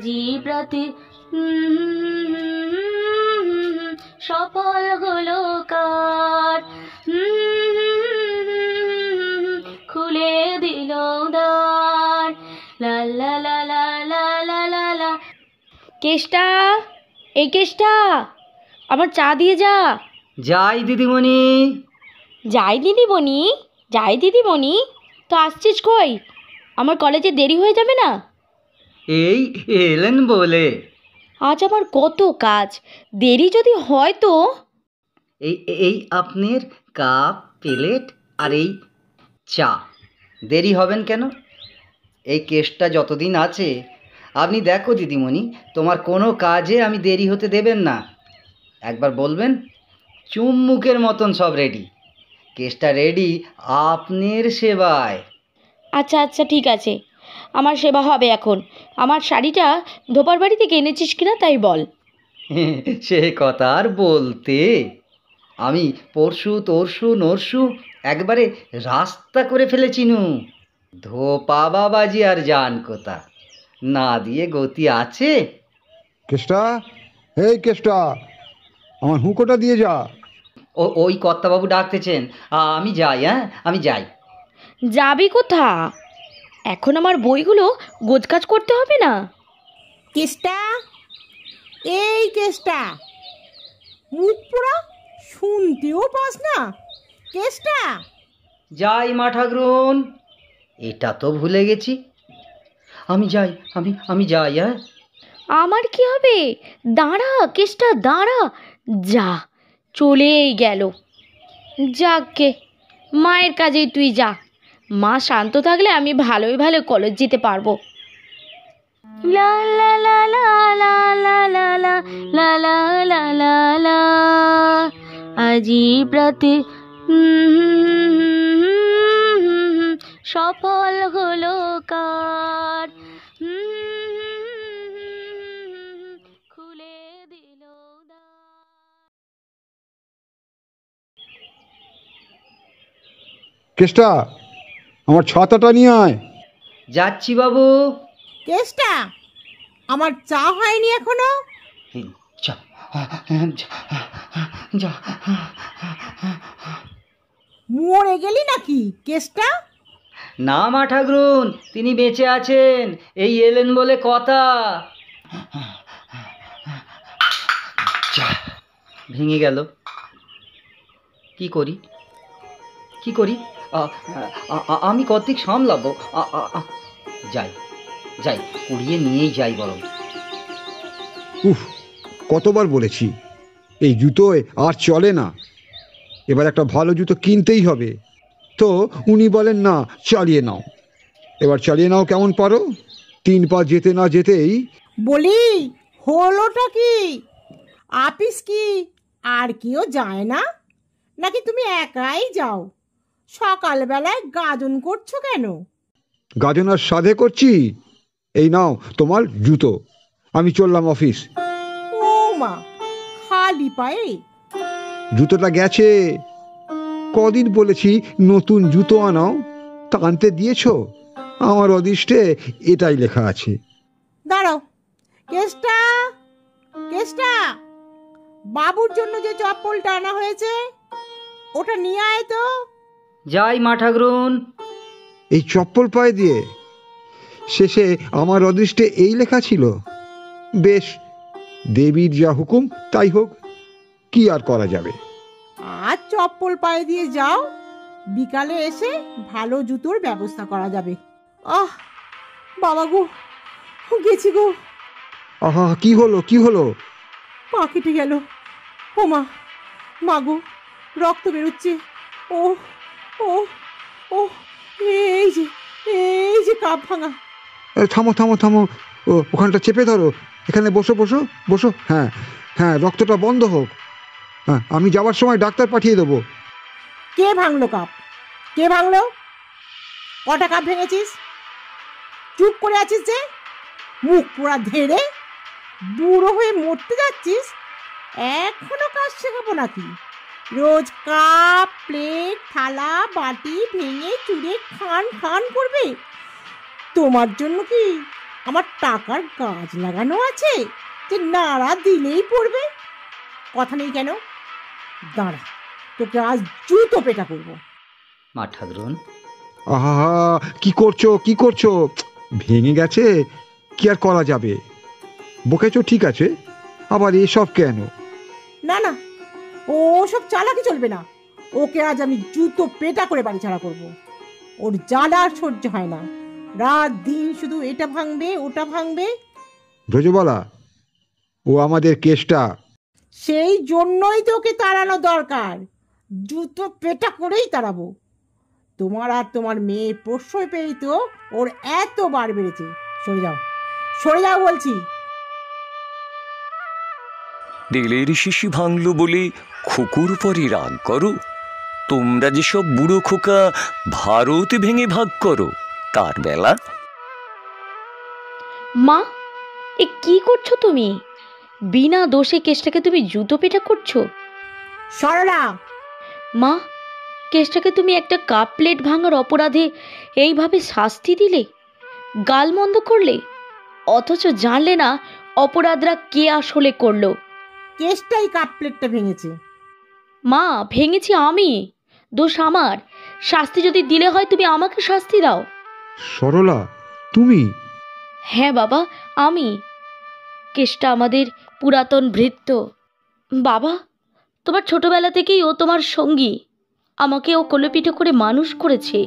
আজই রাতে সফল হলো কার, খুলে দিল দ্বার, লা লা লা লা লা লা লা লা। কেষ্টা, এই কেষ্টা, আমার চা দিয়ে যা। যাই দিদিমণি। যাই দিদিমণি, যাই দিদিমণি, তো আসছিস কই? আমার কলেজে দেরি হয়ে যাবে না? এই এলেন বলে। আজ আমার কত কাজ, দেরি যদি হয় তো। এই এই আপনার কাপ, প্লেট আর এই চা। দেরি হবেন কেন? এই কেসটা যতদিন আছে, আপনি দেখো দিদিমণি, তোমার কোনো কাজে আমি দেরি হতে দেবেন না। একবার বলবেন, চুমুকের মতন সব রেডি। কেসটা রেডি আপনার সেবায়। আচ্ছা আচ্ছা, ঠিক আছে, আমার সেবা হবে এখন। আমার শাড়িটা ধোপার বাড়ি থেকে এনেছিস কিনা তাই বল। সে কথা আর বলতে, আমি পরশু তরশু নরশু একবারে রাস্তা করে ফেলেছি নু। ধোপা বাবাজি আর জান কোথা, না দিয়ে গতি আছে? কেষ্টা, এই কেষ্টা, আমার হুঁকোটা দিয়ে যা। ওই কর্তাবাবু ডাকতেছেন, আমি যাই। হ্যাঁ, আমি যাই। যাবি কোথা? এখন আমার বইগুলো গোছগাছ করতে হবে না? কেষ্টা, এই কেষ্টা, মুখ পোড়া, শুনতেও পাস না? কেষ্টা, যাই মাঠাগ্রুন, এটা তো ভুলে গেছি। আমি যাই, আমি যাই। হ্যাঁ, আমার কি হবে? দাঁড়া কেষ্টা, দাঁড়া। যা, চলেই গেল। যাকগে, মায়ের কাজেই তুই যা। মা শান্ত থাকলে আমি ভালোই ভালো কলেজ যেতে পারবো। লা লা লা লা লা লা লা লা লা লা লা লা লা। আজই রাতে সফল হলো কার, খুলে দিল দ্বার। কেষ্টা, আমার ছাতাটা নিয়ে আয়। যাচ্ছি বাবু। কেষ্টা, আমার চা হয়নি এখনো। যা, যা। মরে গেলি নাকি কেষ্টা? না মাঠাগ্রুন, তিনি বেঁচে আছেন, এই এলেন বলে কথা। যা, ভেঙে গেল। কি করি, কি করি? আমি কর্তিক সামলাবো। যাই যাই, কুড়িয়ে নিয়েই যাই বরং। উফ, কতবার বলেছি এই জুতোয় আর চলে না। এবার একটা ভালো জুতো কিনতেই হবে। তো উনি বলেন না, চালিয়ে নাও। এবার চালিয়ে নাও কেমন পারো। 3 পা যেতে না যেতেই বলি, হলোটা কি? আপিস কি আর কেউ যায় না, নাকি তুমি একাই যাও? সকালবেলায় গাজন করছো কেন? গাজনার সাধে করছি। এই নাও তোমার জুতো, আমি চললাম অফিস। ও মা, খালি পায়ে? জুতোটা গেছে। কদিন বলেছি নতুন জুতো আনাও, তা আনতে দিয়েছো? আমার অদৃষ্টে এটাই লেখা আছে। দাঁড়াও কেষ্টা, কেষ্টা, বাবুর জন্য যে চপ্পলটা আনা হয়েছে ওটা নিয়ে আয় তো। যাই মাঠাগ্রুন। এই চপ্পল পায়ে দিয়ে? শেষে আমার অদৃষ্টে এই লেখা ছিল। বেশ, দেবীর যা হুকুম তাই হোক, কি আর করা যাবে। আজ চপ্পল পায়ে দিয়ে যাও, বিকালে এসে ভালো জুতোর ব্যবস্থা করা যাবে। আহ বাবা গো, গেছি গো। আহা, কি হলো, কি হলো? পা কেটে গেল। ও মা, মা গো, রক্ত বেরোচ্ছে। ও ও ও, এই যে কাপ ভাঙা। থামো থামো থামো, ওখানটা চেপে ধরো। এখানে বসো বসো বসো। হ্যাঁ হ্যাঁ, রক্তটা বন্ধ হোক। হ্যাঁ, আমি যাওয়ার সময় ডাক্তার পাঠিয়ে দেবো। কে ভাঙলো কাপ? কে ভাঙলো? কটা কাপ ভেঙেছিস? চুপ করে আছিস যে? মুখ পোড়া ধেড়ে, বুড়ো হয়ে মরতে যাচ্ছিস, এখনো কাজ শেখাবো নাকি? রোজ কাপ, প্লেট, থালা, বাটি ভেঙে চুরে খান খান করবে? তোমার জন্য কি আমার টাকার গাছ লাগানো আছে যে নাড়া দিলেই পড়বে? কথা নেই কেন? দাঁড়া, তোকে আজ জুতো পেটা করবো। মা ঠাকুরন, আহা, কি করছো কি করছো? ভেঙে গেছে, কি আর করা যাবে? বকেছো ঠিক আছে, আবার এসব কেন? না না, ও সব চালাকি চলবে না। ওকে আজ আমি জুতো পেটা করে বাড়ি ছাড়া করবো। ওর জ্বালা আর সহ্য হয় না, রাত দিন শুধু এটা ভাঙবে ওটা ভাঙবে। ব্রজবালা, ও আমাদের কেসটা। সেই জন্যই তো ওকে তাড়ানো দরকার। জুতো পেটা করেই তাড়াবো। তোমার আর তোমার মেয়ে প্রশ্রয় পেয়েই তো ওর এত বার বেড়েছে। সরে যাও, সরে যাও বলছি। রেলের শিশি ভাঙলো বলে খোকুর পরে রাগ করো? তোমরা যেসব বুড়ো খোকা ভারত ভেঙে ভাগ করো তার বেলা? মা, এ কি করছো তুমি? বিনা দোষে কেসটাকে তুমি জুতো পেটা করছো? সরলা, মা, কেসটাকে তুমি একটা কাপ প্লেট ভাঙার অপরাধে এইভাবে শাস্তি দিলে, গালমন্দ করলে, অথচ জানলে না অপরাধরা কে আসলে করলো। কেসটাই কাপ প্লেটটা ভেঙেছে। মা, ভেঙেছি আমি, দোষ আমার। শাস্তি যদি দিলে হয় তুমি আমাকে শাস্তি দাও। সরলা, তুমি? হ্যাঁ বাবা, আমি। কেসটা আমাদের পুরাতন ভৃত্য। বাবা, তোমার ছোটবেলা থেকেই ও তোমার সঙ্গী। আমাকে ও কোলেপিঠে করে মানুষ করেছে।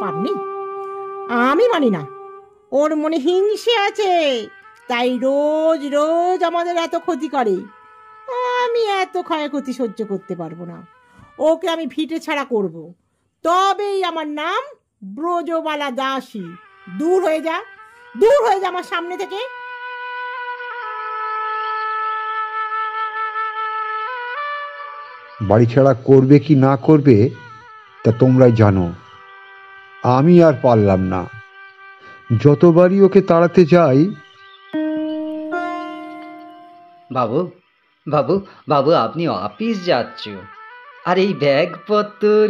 পাবনি, আমি মানি না। ওর মনে হিংসে আছে, তাই রোজ রোজ আমাদের এত ক্ষতি করে। আমি এত ক্ষয়ক্ষতি সহ্য করতে পারবো না। ওকে আমি ভিটে ছাড়া করব, তবেই আমার নাম ব্রজবালা দাসী। দূর হয়ে যা, দূর হয়ে যা আমার সামনে থেকে। বাড়ি ছাড়া করবে কি না করবে তা তোমরাই জানো। আমি আর পারলাম না। যতবারই ওকে তাড়াতে যাই। বাবু, বাবু, বাবু, আপনি অফিস যাচ্ছ, আর এই ব্যাগপত্র।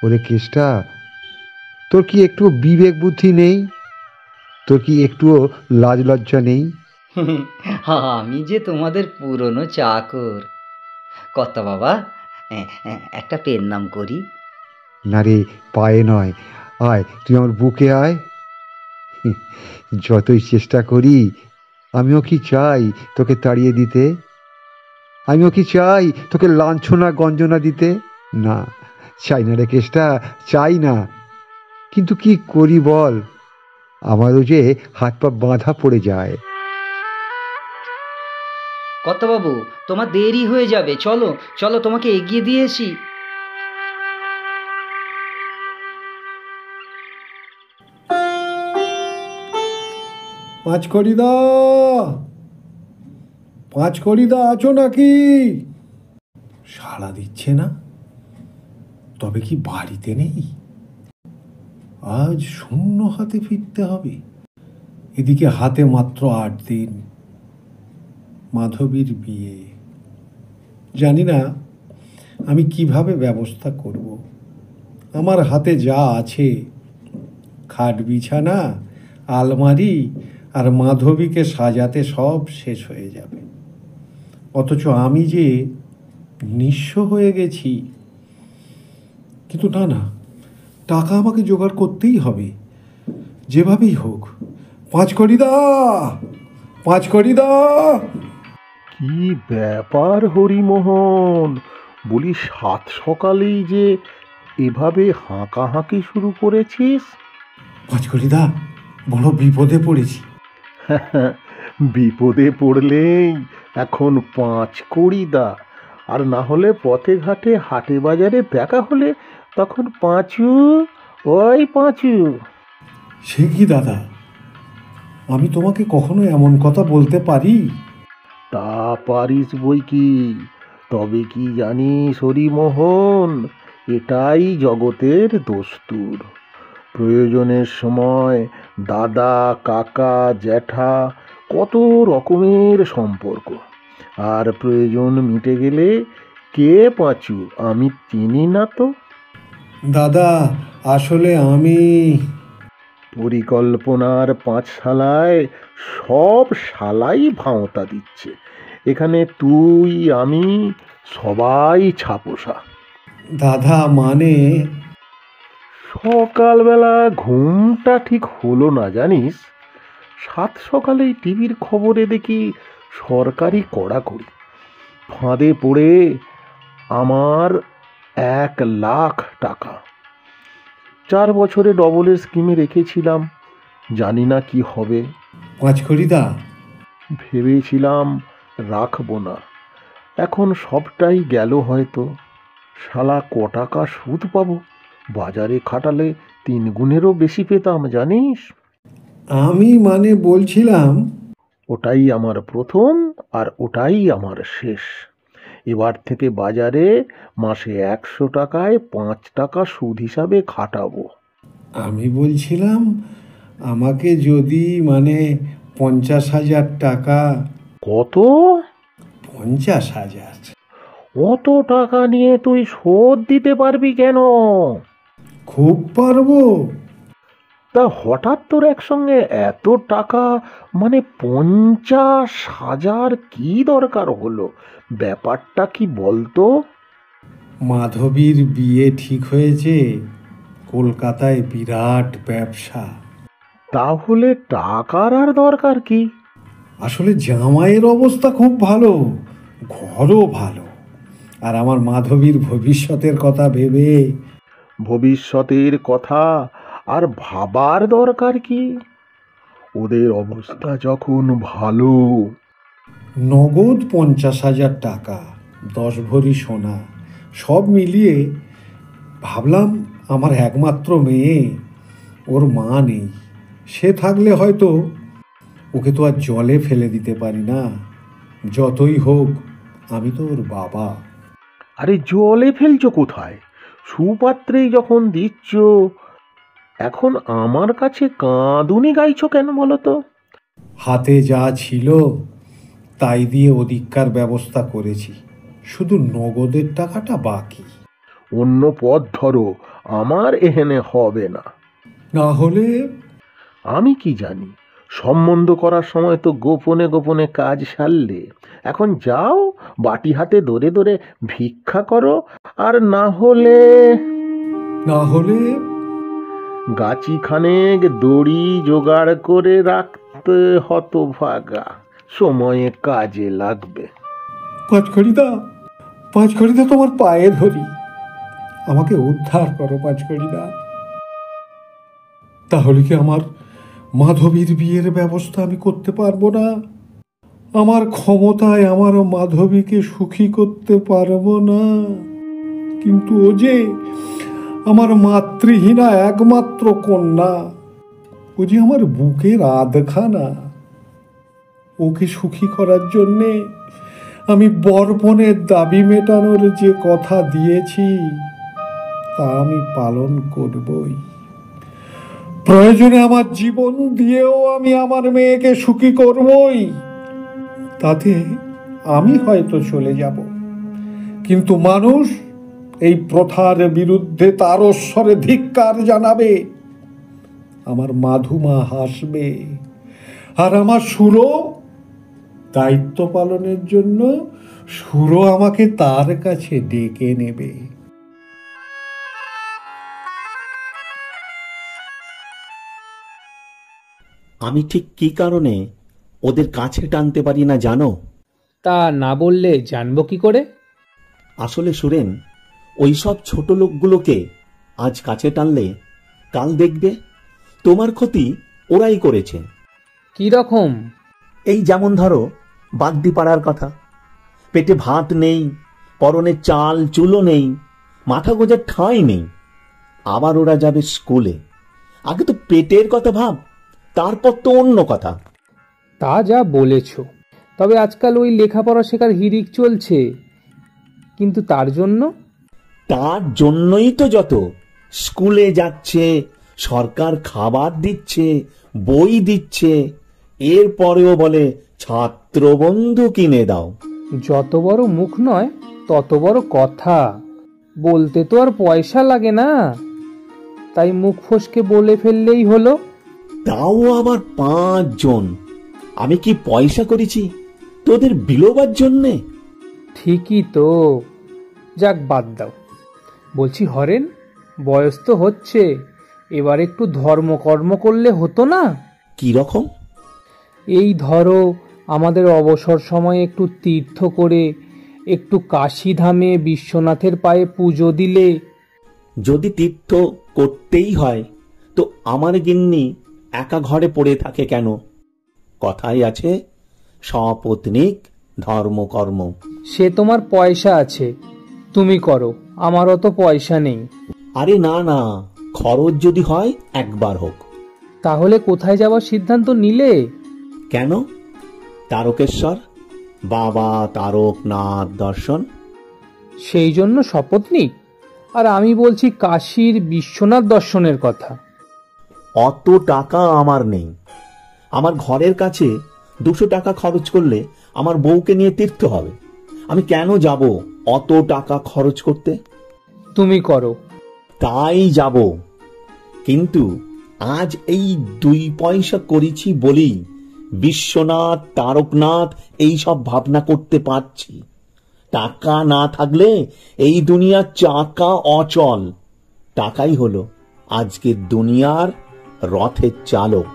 ওরে কেষ্টা, তোর কি একটু বিবেক বুদ্ধি নেই? তোর কি একটুও লাজ লজ্জা নেই? আমি যে তোমাদের পুরনো চাকর। কত বাবা, একটা পেন নাম করি। না রে, পায়ে নয়, আয় তুই আমার বুকে আয়। যতই চেষ্টা করি, আমিও কি চাই তোকে তাড়িয়ে দিতে? আমিও কি চাই তোকে লাঞ্ছনা গঞ্জনা দিতে? না, চাই না রে কেষ্টা, চাই না। কিন্তু কি করি বল, আমারও যে হাত পা বাঁধা পড়ে যায়। কত বাবু, তোমার দেরি হয়ে যাবে, চলো চলো, তোমাকে এগিয়ে দিয়েছি। পাঁচকড়িদা, পাঁচকড়িদা আছো নাকি? সাড়া দিচ্ছে না, তবে কি বাড়িতে নেই? আজ শূন্য হাতে ফিরতে হবে। এদিকে হাতে মাত্র 8 দিন, মাধবীর বিয়ে। জানি না আমি কিভাবে ব্যবস্থা করব। আমার হাতে যা আছে, খাট বিছানা, আলমারি আর মাধবীকে সাজাতে সব শেষ হয়ে যাবে। অথচ আমি যে নিঃস্ব হয়ে গেছি। কিন্তু না না, টাকা আমাকে জোগাড় করতেই হবে, যেভাবেই হোক। পাঁচকড়িদা, পাঁচকড়িদা! কি ব্যাপার হরিমোহন, বলি সাত সকালেই যে এভাবে হাঁকাহাঁকি শুরু করেছিস? পাঁচকড়িদা, বড় বিপদে পড়েছি। বিপদে পড়লেই এখন পাঁচকড়িদা, আর না হলে পথে ঘাটে হাটে বাজারে দেখা হলে তখন পাঁচু, ওই পাঁচু। সে কি দাদা, আমি তোমাকে কখনো এমন কথা বলতে পারি? তা পারিস বই কি, তবে কি জানিস হরিমোহন, এটাই জগতের দস্তুর। প্রয়োজনের সময় দাদা, কাকা, জ্যাঠা, কত রকমের সম্পর্ক। আর প্রয়োজন মিটে গেলে, কে পাঁচু, আমি চিনি না তো। দাদা আসলে আমি পরিকল্পনার পাঁচশালায় সব শালাই ভাঁওতা দিচ্ছে। এখানে তুই আমি সবাই ছাপোষা। দাদা মানে সকালবেলা ঘুমটা ঠিক হলো না জানিস। সাত সকালেই টিভির খবরে দেখি সরকারি কড়াকড়ি, ফাঁদে পড়ে আমার 1,00,000 টাকা 4 বছরে ডবলের স্কিমে রেখেছিলাম, জানি না কি হবে। পাঁচখড়িদা, ভেবেছিলাম রাখবো না, এখন সবটাই গেল হয়তো। শালা ক টাকা সুদ পাবো, বাজারে খাটালে 3 গুণেরও বেশি পেতাম জানিস। আমি মানে বলছিলাম ওটাই আমার প্রথম আর ওটাই আমার শেষ। এবার থেকে বাজারে মাসে 100 টাকায় 5 টাকা সুদ হিসাবে খাটাবো। আমি বলছিলাম আমাকে যদি মানে 50,000 টাকা। কত? 50,000। অত টাকা নিয়ে তুই শোধ দিতে পারবি কেন? খুব পারবো। তা হঠাৎ তোর একসঙ্গে এত টাকা মানে 50,000 কি দরকার হলো? ব্যাপারটা কি বলতো? মাধবীর বিয়ে ঠিক হয়েছে, কলকাতায় বিরাট ব্যবসা। তাহলে টাকার আর দরকার কি? আসলে জামাইয়ের অবস্থা খুব ভালো, ঘরও ভালো, আর আমার মাধবীর ভবিষ্যতের কথা ভেবে। ভবিষ্যতের কথা আর ভাবার দরকার কি? ওদের অবস্থা যখন ভালো। নগদ 50,000 টাকা, 10 ভরি সোনা, সব মিলিয়ে ভাবলাম আমার একমাত্র মেয়ে, ওর মা নেই। সে থাকলে হয়তো ওকে তো আর জলে ফেলে দিতে পারি না। যতই হোক আমি তো ওর বাবা। আরে জলে ফেলছো কোথায়? সুপাত্রেই যখন দিচ্ছ, এখন আমার কাছে কাঁদুনি গাইছো কেন বলো তো? হাতে যা ছিল তাই দিয়ে ওদিককার ব্যবস্থা করেছি, শুধু নগদের টাকাটা বাকি। অন্য পথ ধরো, আমার এখানে হবে না। না হলে? আমি কি জানি, সম্বন্ধ করার সময় তো গোপনে গোপনে কাজ সারলে। এখন যাও, বাটি হাতে দরে দরে ভিক্ষা করো, আর না হলে গাছি খানেক দড়ি জোগাড় করে রাখতে হতভাগা, সময়ে কাজে লাগবে। পাঁচখড়িদা তোমার পায়ে ধরি, আমাকে উদ্ধার করো পাঁচখড়িদা। তাহলে কি আমার মাধবীর বিয়ের ব্যবস্থা আমি করতে পারবো না? আমার ক্ষমতায় আমার মাধবীকে সুখী করতে পারবো না। কিন্তু ও যে আমার মাতৃহীনা একমাত্র কন্যা, ও যে আমার বুকের আধখানা। ওকে সুখী করার জন্যে আমি বর্পণের দাবি মেটানোর যে কথা দিয়েছি তা আমি পালন করবই। প্রয়োজনে আমার জীবন দিয়েও আমি আমার মেয়েকে সুখী করবই। তাতে আমি হয়তো চলে যাব, কিন্তু মানুষ এই প্রথার বিরুদ্ধে তারস্বরে ধিক্কার জানাবে। আমার মাধুমা হাসবে, আর আমার সুরো দায়িত্ব পালনের জন্য সুরো আমাকে তার কাছে ডেকে নেবে। আমি ঠিক কী কারণে ওদের কাছে টানতে পারি না জানো? তা না বললে জানবো কি করে? আসলে সুরেন, ওই সব ছোট লোকগুলোকে আজ কাছে টানলে কাল দেখবে তোমার ক্ষতি ওরাই করেছে। কি রকম? এই যেমন ধরো বাগদি পাড়ার কথা। পেটে ভাত নেই, পরনে চাল চুলো নেই, মাথা গোজার ঠাঁই নেই, আবার ওরা যাবে স্কুলে। আগে তো পেটের কথা ভাব, তারপর তো অন্য কথা। তা যা বলেছ, তবে আজকাল ওই লেখাপড়া শেখার হিড়িক চলছে, কিন্তু তার জন্যই তো যত স্কুলে যাচ্ছে, সরকার খাবার দিচ্ছে, বই দিচ্ছে, এরপরেও বলে ছাত্রবন্ধু কিনে দাও। যত বড় মুখ নয় তত বড় কথা। বলতে তো আর পয়সা লাগে না, তাই মুখ ফসকে বলে ফেললেই হলো। তাও আবার 5 জন। আমি কি পয়সা করেছি তোদের বিলোবার জন্যে? ঠিকই তো। যাক, বাদ দাও। বলছি হরেন, বয়স তো হচ্ছে, এবার একটু ধর্মকর্ম করলে হতো না? কি রকম? এই ধরো, আমাদের অবসর সময়ে একটু তীর্থ করে একটু কাশীধামে বিশ্বনাথের পায়ে পুজো দিলে। যদি তীর্থ করতেই হয় তো আমার গিন্নি একা ঘরে পড়ে থাকে কেন? কথাই আছে, সপত্নীক ধর্মকর্ম। সে তোমার পয়সা আছে, তুমি করো, আমারও তো পয়সা নেই। আরে না না, খরচ যদি হয় একবার হোক। তাহলে কোথায় যাওয়ার সিদ্ধান্ত নিলে? কেন? তারকেশ্বর, বাবা তারকনাথ দর্শন। সেই জন্য শপথ নিই। আর আমি বলছি কাশীর বিশ্বনাথ দর্শনের কথা। অত টাকা আমার নেই। আমার ঘরের কাছে 200 টাকা খরচ করলে আমার বউকে নিয়ে তীর্থ হবে। আমি কেন যাব অত টাকা খরচ করতে? তুমি করো। তাই যাব, কিন্তু আজ এই 2 পয়সা করেছি বলেই বিশ্বনাথ তারকনাথ এই সব ভাবনা করতে পারছি। টাকা না থাকলে এই দুনিয়ার চাকা অচল। টাকাই হলো আজকের দুনিয়ার রথের চালক।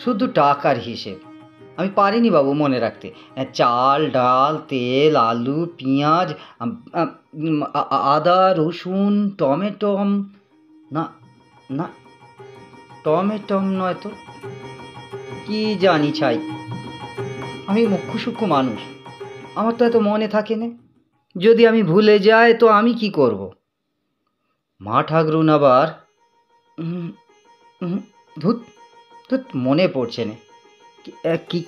শুধু টাকার হিসেব আমি পারিনি বাবু মনে রাখতে। চাল, ডাল, তেল, আলু, পেঁয়াজ, আদা, রসুন, টমেটম, না না, টমেটম নয় তো, কি জানি ছাই। আমি মুখ্য সূক্ষ্ম মানুষ, আমার তো এত মনে থাকে না। যদি আমি ভুলে যাই তো আমি কি করব? মা ঠাকরুন আবার ধুত ধুত মনে পড়ছে না।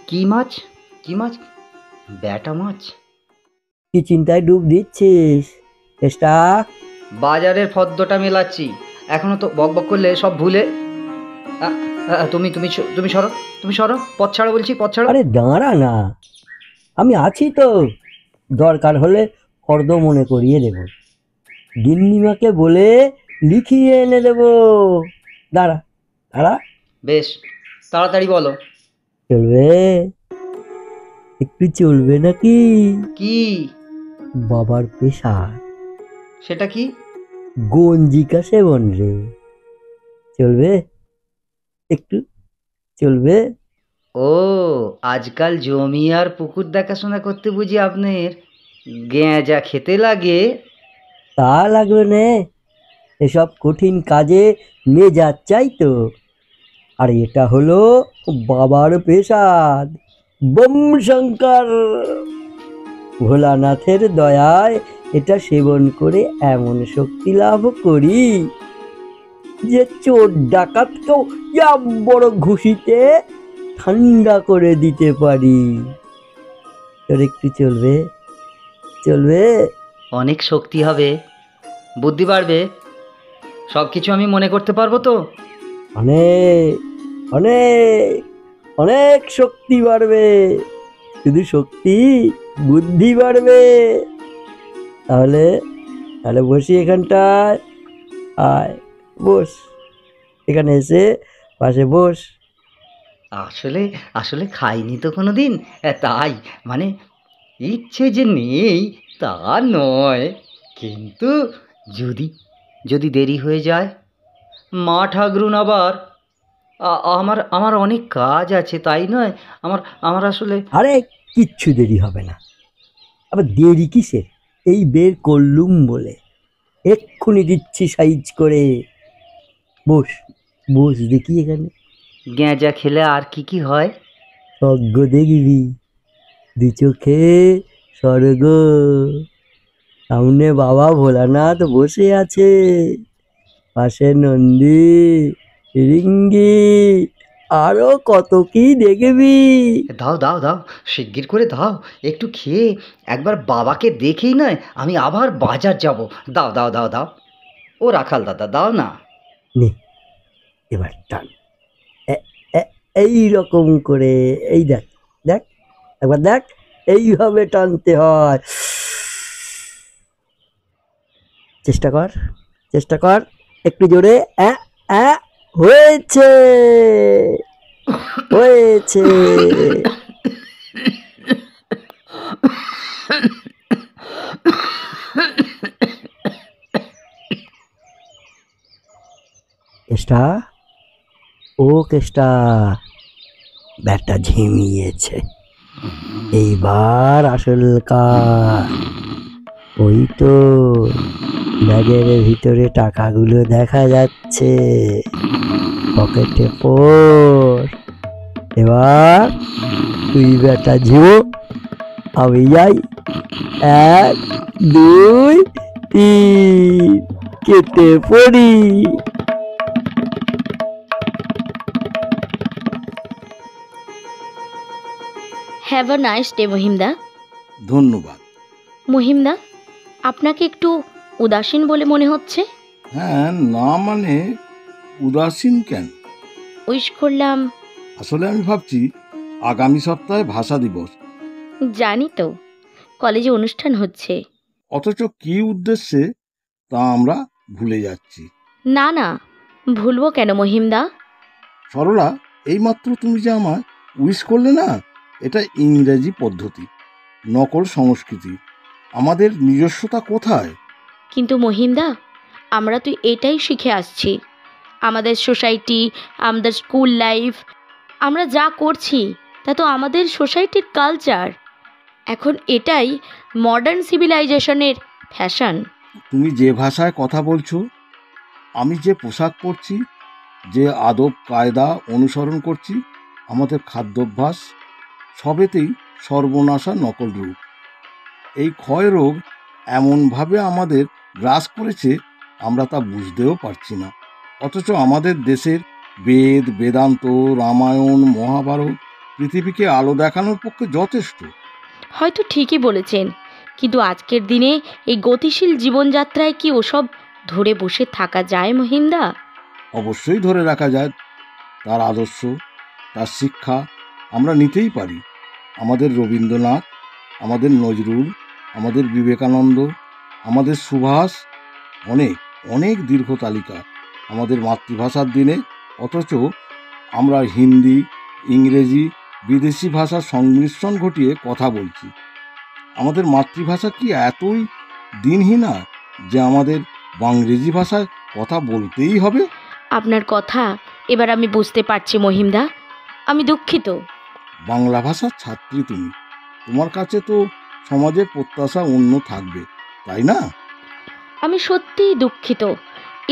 কি মাছ? কি মাছ? ব্যাটা মাছ। কি চিন্তায় ডুব দিচ্ছিস চেষ্টা? বাজারের ফদ্দটা মেলাচ্ছি। এখনো তো বক বক করলে সব ভুলে। তুমি তুমি তুমি সরো, তুমি সরো, পথ ছাড়ো বলছি, পথ ছাড়ো। আরে দাঁড়া না, আমি আছি তো, দরকার হলে ফর্দ মনে করিয়ে দেব। গিন্নিমাকে বলে লিখিয়ে এনে দেব। দাঁড়া দাঁড়া। বেশ, তাড়াতাড়ি বলো। চলবে? একটু চলবে নাকি? কি? বাবার পেশা। সেটা কি? গঞ্জিকা সেবন রে। চলবে? একটু চলবে? ও, আজকাল জমি আর পুকুর দেখাশোনা করতে বুঝি আপনার গেঁজা খেতে লাগে? তা লাগবে না, এসব কঠিন কাজে মেজাজ চাই তো। আর এটা হলো বাবার পেশাদ, বম শঙ্কর। ভোলানাথের দয়ায় এটা সেবন করে এমন শক্তি লাভ করি যে চোর ডাকাতকেও বড় ঘুষিতে ঠান্ডা করে দিতে পারি। তোর একটু চলবে? চলবে? অনেক শক্তি হবে, বুদ্ধি বাড়বে, সব কিছু আমি মনে করতে পারবো তো? অনেক অনেক অনেক শক্তি বাড়বে। শুধু শক্তি, বুদ্ধি বাড়বে। তাহলে তাহলে বসি এখানটায়। আয় বস, এখানে এসে পাশে বস। আসলে আসলে খাইনি তো কোনো দিন, তাই মানে ইচ্ছে যে নেই তা নয়, কিন্তু যদি যদি দেরি হয়ে যায়, মা ঠাকরুন আবার আমার আমার অনেক কাজ আছে, তাই নয়? আমার আমার আসলে। আরে কিচ্ছু দেরি হবে না। আবার দেরি কিসের? এই বের করলুম বলে এক্ষুনি দিচ্ছি সাইজ করে। বস বস দেখি এখানে। গেঁজা খেলে আর কি কি হয়? স্বর্গ দেখবি, দু চোখে স্বর্গ। সামনে বাবা ভোলানাথ বসে আছে, পাশে নন্দী, রিঙ্গি, আরো কত কি দেখবি। দাও দাও দাও, শিগগির করে দাও, একটু খেয়ে একবার বাবাকে দেখেই নয় আমি আবার বাজার যাব। দাও দাও দাও দাও, ও রাখাল দাদা দাও না। নে এবার টান, এই রকম করে। এই দেখ দেখ একবার দেখ, এইভাবে টানতে হয়। চেষ্টা কর, চেষ্টা কর, একটু জোরে। হয়েছে, হয়েছে। কেষ্টা, ও কেষ্টা, ব্যাটা ঝিমিয়েছে। এইবার আসল কাজ। ওই তো ব্যাগের ভিতরে টাকাগুলো দেখা যাচ্ছে, পকেটে পড়। এবার তুই ব্যাটা ঝিমো, আমি যাই। 1 2 3, কেটে পড়ি। হ্যাভ আ নাইস ডে মহিমদা। ধন্যবাদ। মহিমদা, আপনাকে একটু উদাসীন বলে মনে হচ্ছে। হ্যাঁ, না মানে উদাসীন কেন? উইশ করলাম। আসলে আমি ভাবছি আগামী সপ্তাহে ভাষা দিবস। জানি তো, কলেজে অনুষ্ঠান হচ্ছে। অথচ কি উদ্দেশ্যে তা আমরা ভুলে যাচ্ছি। না না, ভুলবো কেন মহিমদা? সরলা, এইমাত্র তুমি যে আমায় উইশ করলে না, এটা ইংরেজি পদ্ধতি, নকল সংস্কৃতি। আমাদের নিজস্বতা কোথায়? কিন্তু মহিমদা, আমরা তো এটাই শিখে আসছি। আমাদের সোসাইটি, আমাদের স্কুল লাইফ, আমরা যা করছি তা তো আমাদের সোসাইটির কালচার। এখন এটাই মডার্ন সিভিলাইজেশনের ফ্যাশন। তুমি যে ভাষায় কথা বলছো, আমি যে পোশাক পরছি, যে আদব কায়দা অনুসরণ করছি, আমাদের খাদ্যাভ্যাস, সবেতেই সর্বনাশা নকল রূপ। এই ক্ষয় রোগ এমনভাবে আমাদের গ্রাস করেছে, আমরা তা বুঝতেও পারছি না। অথচ আমাদের দেশের বেদ, বেদান্ত, রামায়ণ, মহাভারত পৃথিবীকে আলো দেখানোর পক্ষে যথেষ্ট। হয়তো ঠিকই বলেছেন, কিন্তু আজকের দিনে এই গতিশীল জীবনযাত্রায় কি ওসব ধরে বসে থাকা যায় মহিমদা? অবশ্যই ধরে রাখা যায়। তার আদর্শ, তার শিক্ষা আমরা নিতেই পারি। আমাদের রবীন্দ্রনাথ, আমাদের নজরুল, আমাদের বিবেকানন্দ, আমাদের সুভাষ, অনেক অনেক দীর্ঘ তালিকা আমাদের মাতৃভাষার দিনে। অথচ আমরা হিন্দি, ইংরেজি, বিদেশি ভাষার সংমিশ্রণ ঘটিয়ে কথা বলছি। আমাদের মাতৃভাষা কি এতই দিনহীনা যে আমাদের বাংরেজি ভাষায় কথা বলতেই হবে? আপনার কথা এবার আমি বুঝতে পারছি মহিমদা, আমি দুঃখিত। বাংলা ভাষার ছাত্রী তুমি, তোমার কাছে তো সমাজের প্রত্যাশা অন্য থাকবে, তাই না? আমি সত্যিই দুঃখিত।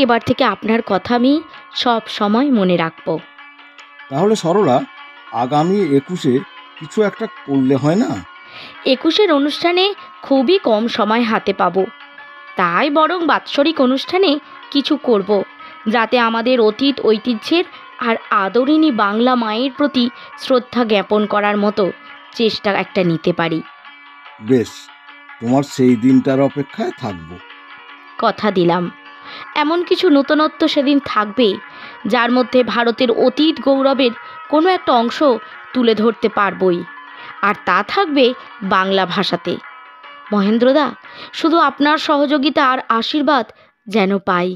এবার থেকে আপনার কথা আমি সব সময় মনে রাখব। তাহলে সরলা, আগামী 21-এ কিছু একটা করলে হয় না? 21-এর অনুষ্ঠানে খুবই কম সময় হাতে পাবো, তাই বরং বাৎসরিক অনুষ্ঠানে কিছু করব, যাতে আমাদের অতীত ঐতিহ্যের আর আদরিণী বাংলা মায়ের প্রতি শ্রদ্ধা জ্ঞাপন করার মতো চেষ্টা একটা নিতে পারি। বেশ, তোমার সেই দিনটার অপেক্ষায় থাকবো। কথা দিলাম, এমন কিছু নূতনত্ব সেদিন থাকবে যার মধ্যে ভারতের অতীত গৌরবের কোনো একটা অংশ তুলে ধরতে পারবই, আর তা থাকবে বাংলা ভাষাতে। মহেন্দ্রদা, শুধু আপনার সহযোগিতা আর আশীর্বাদ যেন পাই।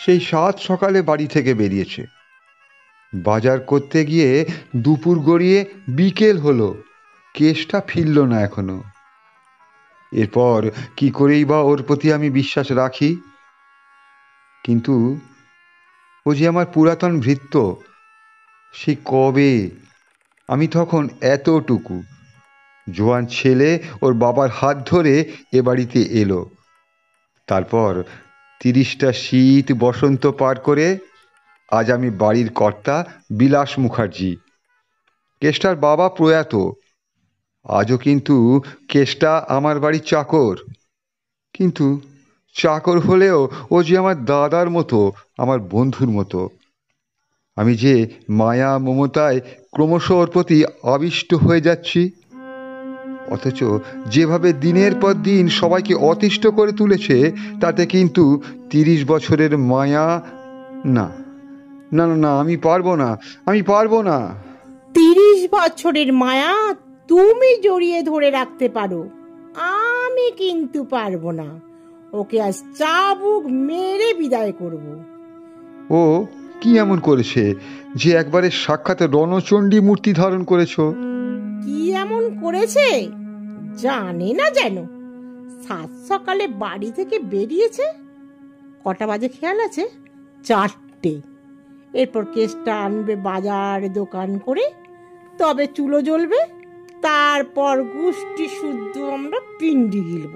সেই 7 সকালে বাড়ি থেকে বেরিয়েছে। বাজার করতে গিয়ে দুপুর গড়িয়ে বিকেল হলো, কেসটা ফিরল না এখনো। এরপর কি করেই বা ওর প্রতি আমি বিশ্বাস রাখি? কিন্তু ও যে আমার পুরাতন ভৃত্য, সে কবে, আমি তখন এতটুকু জোয়ান ছেলে ওর বাবার হাত ধরে এ বাড়িতে এলো। তারপর 30টা শীত বসন্ত পার করে আজ আমি বাড়ির কর্তা বিলাস মুখার্জি। কেষ্টার বাবা প্রয়াত, আজও কিন্তু কেষ্টা আমার বাড়ির চাকর। কিন্তু চাকর হলেও ও যে আমার দাদার মতো, আমার বন্ধুর মতো। আমি যে মায়া মমতায় ক্রমশ ওর প্রতি আবিষ্ট হয়ে যাচ্ছি, অথচ যেভাবে দিনের পর দিন সবাইকে অতিষ্ঠ করে তুলেছে, তাতে কিন্তু 30 বছরের মায়া না না না না, আমি পারবো না, আমি পারবো না। 30 বছরের মায়া তুমি জড়িয়ে ধরে রাখতে পারো, আমি কিন্তু পারবো না। ওকে আজ চাবুক মেরে বিদায় করব। ও কি এমন করেছে যে একবারে সাক্ষাৎ রণচণ্ডী মূর্তি ধারণ করেছো? কি এমন করেছে জানে না যেন। 7 সকালে বাড়ি থেকে বেরিয়েছে, কটা বাজে খেয়াল আছে? 4টে। এরপর কেসটা আনবে বাজার দোকান করে, তবে চুলো জ্বলবে, তারপর গোষ্ঠী শুদ্ধ আমরা পিণ্ডি গিলব।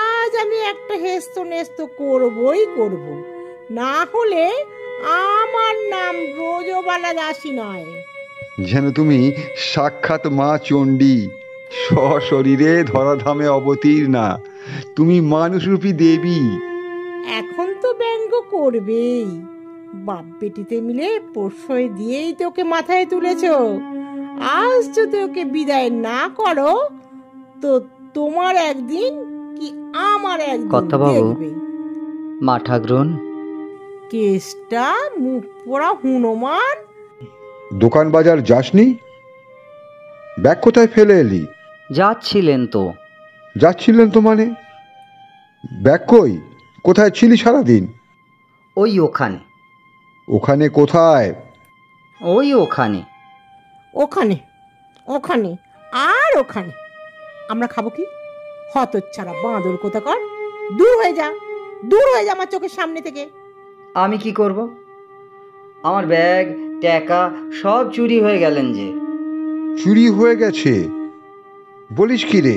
আজ আমি একটা হেস্ত নেস্ত করবই করব, না হলে আমার নাম ব্রজবালা দাসী নয়। যেন তুমি সাক্ষাৎ মা চণ্ডী, সশরীরে ধরাধামে অবতীর্ণা। তুমি মানুষরূপী দেবী। এখন তো ব্যঙ্গ করবেই, বাপ বেটিতে মিলে প্রশ্রয় দিয়েই তো ওকে মাথায় তুলেছ। আজ যদি ওকে বিদায় না করো তো তোমার একদিন কি আমার একদিন কর্তাবাবু, দেখবে। মা ঠাকরুন, কেসটা মুখ পোড়া হুনুমান। দোকান বাজার যাসনি? ব্যাগ কোথায় ফেলে এলি? যাচ্ছিলেন তো। যাচ্ছিলেন তো মানে? ব্যাগ কই? কোথায় ছিলি সারাদিন? ওই ওখানে। ওখানে কোথায়? ওই ওখানে। ওখানে ওখানে আর ওখানে। আমরা খাবো কি? হতচ্ছাড়া বাঁদর কোথাকার, দূর হয়ে যা, দূর হয়ে যা আমার চোখের সামনে থেকে। আমি কি করব? আমার ব্যাগ টাকা সব চুরি হয়ে গেলেন যে। চুরি হয়ে গেছে বলিস কি রে?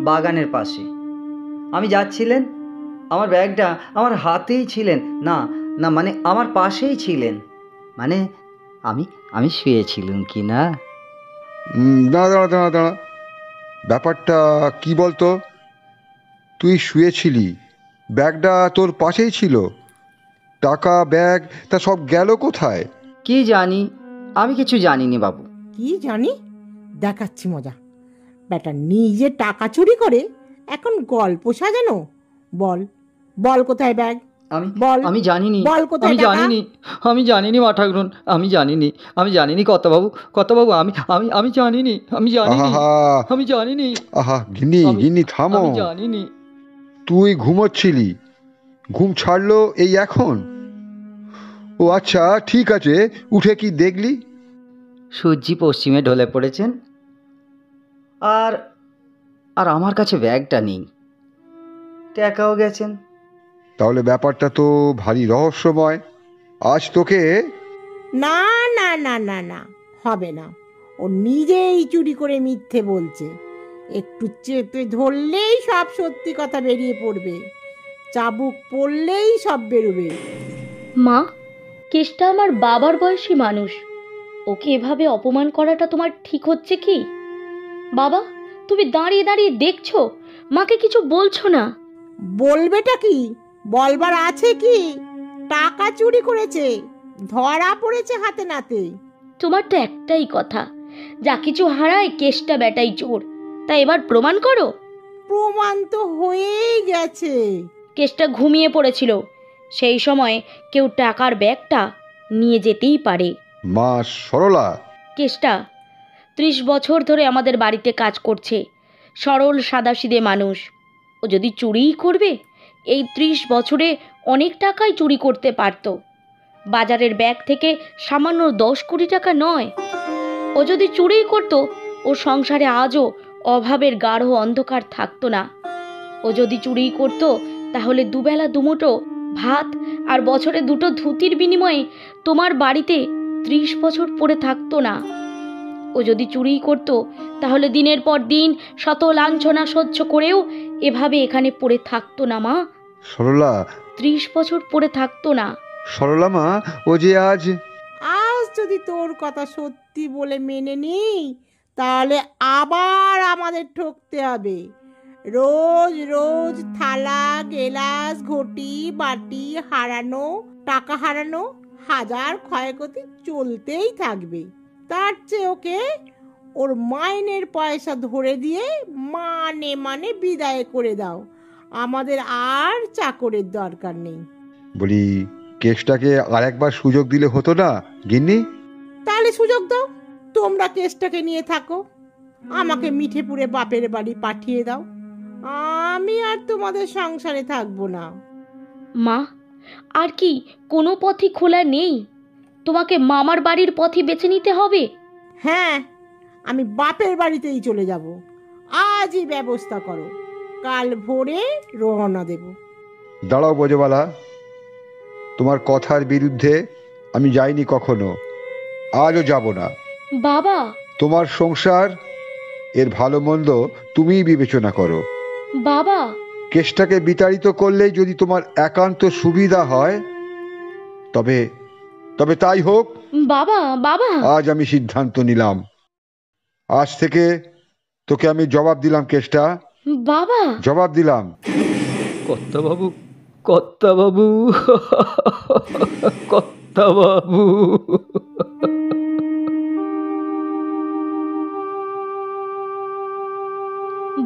বাগানের পাশে আমি যাচ্ছিলেন, আমার ব্যাগটা আমার হাতেই ছিলেন। না না, মানে আমার পাশেই ছিলেন। মানে আমি আমি শুয়েছিলাম কি না? দাঁড়া দাঁড়া দাঁড়া দাঁড়া, ব্যাপারটা কি বলতো? তুই শুয়েছিলি, ব্যাগটা তোর পাশেই ছিল, টাকা ব্যাগ তা সব গেল কোথায়? কি জানি, আমি কিছু জানিনি বাবু। কি জানি? দেখাচ্ছি মজা। বেটা নিজে টাকা চুরি করে এখন গল্প সাজানো। বল বল কোথায় ব্যাগ? বল। আমি জানিনি, বল কোথায় আমি টাকা? জানিনি, আমি জানিনি মা ঠাকরুন, আমি জানিনি, আমি জানিনি কর্তাবাবু, কর্তাবাবু, আমি আমি আমি জানিনি, আমি জানিনি, আহা আমি জানিনি। আহা, গিন্নি গিন্নি থামো। আমি জানিনি। তুই ঘুমোচ্ছিলি, ঘুম ছাড়লো এই এখন? ও আচ্ছা ঠিক আছে, উঠে কি দেখলি? সূর্যি পশ্চিমে ঢলে পড়েছেন, আর আর আমার কাছে ব্যাগটা নেই, টাকাও গেছেন। তাহলে ব্যাপারটা তো ভারী রহস্যময়। আজ তোকে না না না না না, হবে না। ও নিজেই চুরি করে মিথ্যে বলছে। একটু চেপে ধরলেই সব সত্যি কথা বেরিয়ে পড়বে, চাবুক পড়লেই সব বেরোবে। মা, কেষ্টা আমার বাবার বয়সী মানুষ, ওকে এভাবে অপমান করাটা তোমার ঠিক হচ্ছে কি? বাবা, তুমি দাঁড়িয়ে দাঁড়িয়ে দেখছো, মাকে কিছু বলছো না। বলবেটা কি? বলবার আছে কি? টাকা চুরি করেছে, ধরা পড়েছে হাতে নাতে। তোমার তো একটাই কথা, যা কিছু হারায় কেষ্টা বেটাই চোর। তা এবার প্রমাণ করো। প্রমাণ তো হয়েই গেছে। কেষ্টা ঘুমিয়ে পড়েছিল, সেই সময় কেউ টাকার ব্যাগটা নিয়ে যেতেই পারে। মা সরলা, কেষ্টা 30 বছর ধরে আমাদের বাড়িতে কাজ করছে, সরল সাদাসিধে মানুষ। ও যদি চুরিই করবে, এই 30 বছরে অনেক টাকাই চুরি করতে পারত। বাজারের ব্যাগ থেকে সামান্য 10 কোটি টাকা নয়। ও যদি চুরিই করত, ও সংসারে আজও অভাবের গাঢ় অন্ধকার থাকতো না। ও যদি চুরিই করত, তাহলে দুবেলা দুমুঠো ভাত আর বছরে 2টো ধুতির বিনিময়ে তোমার বাড়িতে 30 বছর পড়ে থাকতো না। ও যদি চুরিই করত, তাহলে দিনের পর দিন শত লাঞ্ছনা সহ্য করেও এভাবে এখানে পড়ে থাকতো না মা। সরলা 30 বছর পড়ে থাকতো না। সরলা মা, ও যে আজ যদি তোর কথা সত্যি বলে মেনে নিই, তাহলে আবার আমাদের ঠকতে হবে। রোজ রোজ থালা গেলাস ঘটি বাটি হারানো, টাকা হারানো, হাজার ক্ষয়ক্ষতি চলতেই থাকবে। তার চেয়ে ওকে ওর মাইনের পয়সা ধরে দিয়ে মানে মানে বিদায় করে দাও। আমাদের আর চাকরের দরকার নেই। বলি কেসটাকে আর একবার সুযোগ দিলে হতো না গিন্নি? তাহলে সুযোগ দাও, তোমরা কেসটাকে নিয়ে থাকো, আমাকে মিঠেপুরে বাপের বাড়ি পাঠিয়ে দাও, আমি আর তোমাদের সংসারে থাকবো না। মা, আর কি কোনো পথই খোলা নেই? তোমাকে মামার বাড়ির পথই বেছে নিতে হবে? হ্যাঁ, আমি বাপের বাড়িতেই চলে যাব। আজই ব্যবস্থা করো, কাল ভোরে রওনা দেব। দাঁড়াও বোঝবালা, তোমার কথার বিরুদ্ধে আমি যাইনি কখনো, আজও যাব না। বাবা! তোমার সংসার, এর ভালো মন্দ তুমিই বিবেচনা করো। বাবা! কেসটাকে বিতাড়িত করলেই যদি তোমার একান্ত সুবিধা হয় তবে তবে তাই হোক। বাবা! বাবা! আজ আমি সিদ্ধান্ত নিলাম, আজ থেকে তোকে আমি জবাব দিলাম কেসটা। বাবা! জবাব দিলাম। কর্তাবাবু, কর্তাবাবু, কর্তাবাবু।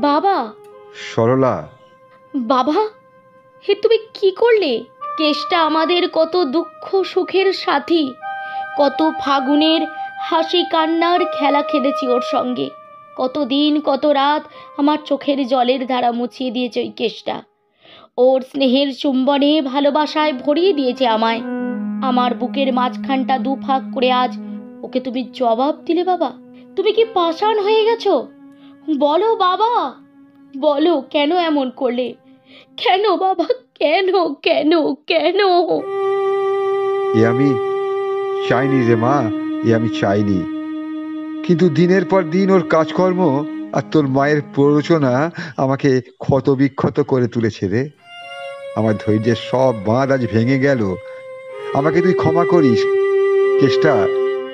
বাবা! সরলা। বাবা, হে তুমি কি করলে? কেসটা আমাদের কত দুঃখ সুখের সাথী, কত ফাগুনের হাসি কান্নার খেলা খেলেছি ওর সঙ্গে, কতদিন কত রাত আমার চোখের জলের ধারা মুছিয়ে দিয়েছে ওই কেসটা। ওর স্নেহের চুম্বনে ভালোবাসায় ভরিয়ে দিয়েছে আমায়। আমার বুকের মাঝখানটা দুফাক করে আজ ওকে তুমি জবাব দিলে। বাবা, তুমি কি পাষাণ হয়ে গেছো? বলো বাবা, বলো কেন এমন করলে? কেন বাবা, কেন কেন কেন? এ আমি চাইনি রে মা, এ আমি চাইনি, কিন্তু দিনের পর দিন ওর কাজকর্ম আর তোর মায়ের প্ররোচনা আমাকে ক্ষত বিক্ষত করে তুলেছে রে। আমার ধৈর্যের সব বাঁধ আজ ভেঙে গেল। আমাকে তুই ক্ষমা করিস কেষ্টা,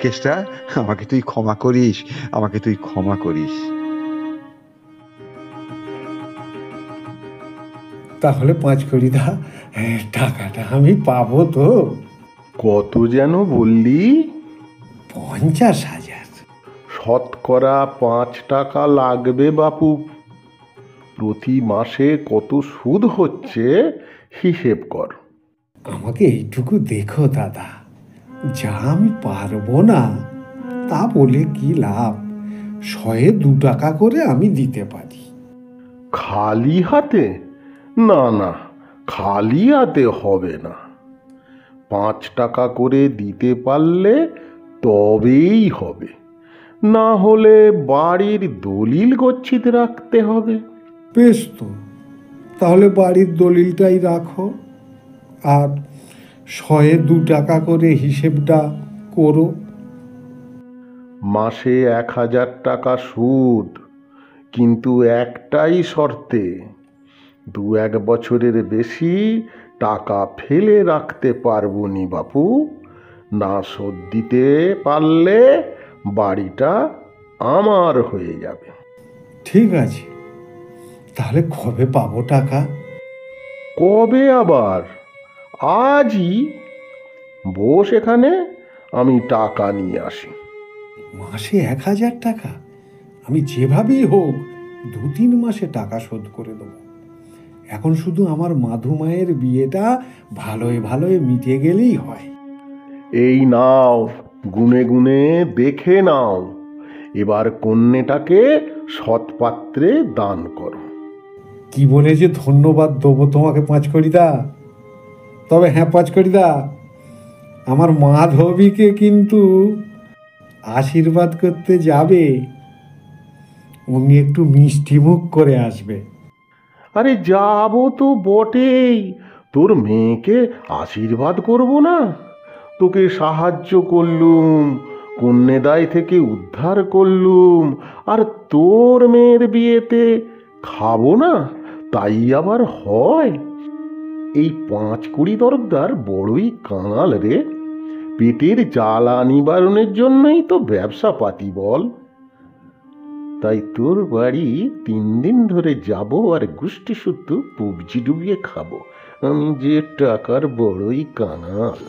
কেষ্টা, আমাকে তুই ক্ষমা করিস, আমাকে তুই ক্ষমা করিস। তাহলে 5 কোটি দা, টাকাটা আমি পাবো তো? কত যেন বললি? 50,000। শতকরা 5 টাকা লাগবে বাপু। প্রতি মাসে কত সুদ হচ্ছে হিসেব কর। আমাকে এইটুকু দেখো দাদা, যা আমি পারবো না তা বলে কি লাভ? 2 টাকা করে আমি দিতে পারি। খালি হাতে? না না, খালি হাতে হবে না। 5 টাকা করে দিতে পারলে তবেই হবে, না হলে বাড়ির দলিল গচ্ছিত রাখতে হবে। বেশ তো, তাহলে বাড়ির দলিলটাই রাখো, আর 2 টাকা করে হিসেবটা করো। মাসে 1000 টাকা সুদ, কিন্তু একটাই শর্তে, 2-1 বছরের বেশি টাকা ফেলে রাখতে পারবো নি বাপু। না শোধ দিতে পারলে বাড়িটা আমার হয়ে যাবে। ঠিক আছে, তাহলে কবে পাবো টাকা? কবে আবার? আজই বস এখানে, আমি টাকা নিয়ে আসি। মাসে 1000 টাকা? আমি যেভাবেই হোক 2-3 মাসে টাকা শোধ করে দেবো। এখন শুধু আমার মাধু মায়ের বিয়েটা ভালোয় ভালোয় মিটে গেলেই হয়। এই নাও, গুনে গুনে দেখে নাও, এবার কন্যাটাকে সৎপাত্রে দান করো। কি বলে যে ধন্যবাদ দেবো তোমাকে 5 কোটি দা। তবে হ্যাঁ 5 কোটি দা, আমার মাধবীকে কিন্তু আশীর্বাদ করতে যাবে, উনি একটু মিষ্টি মুখ করে আসবে। আরে যাবো তো বটেই, তোর মেয়েকে আশীর্বাদ করব না? তোকে সাহায্য করলুম, কন্যাদায় থেকে উদ্ধার করলুম, আর তোর মেয়ের বিয়েতে খাবো না তাই আবার হয়? এই 5 কোটি তরফদার বড়ই কাঙাল রে। পেটের জ্বালা নিবারণের জন্যই তো ব্যবসা পাতি বল। তাই তোর বাড়ি 3 দিন ধরে যাব আর গুষ্টি শুদ্ধ পুবজি ডুবিয়ে খাবো। আমি যে টাকার বড়ই কাঙাল।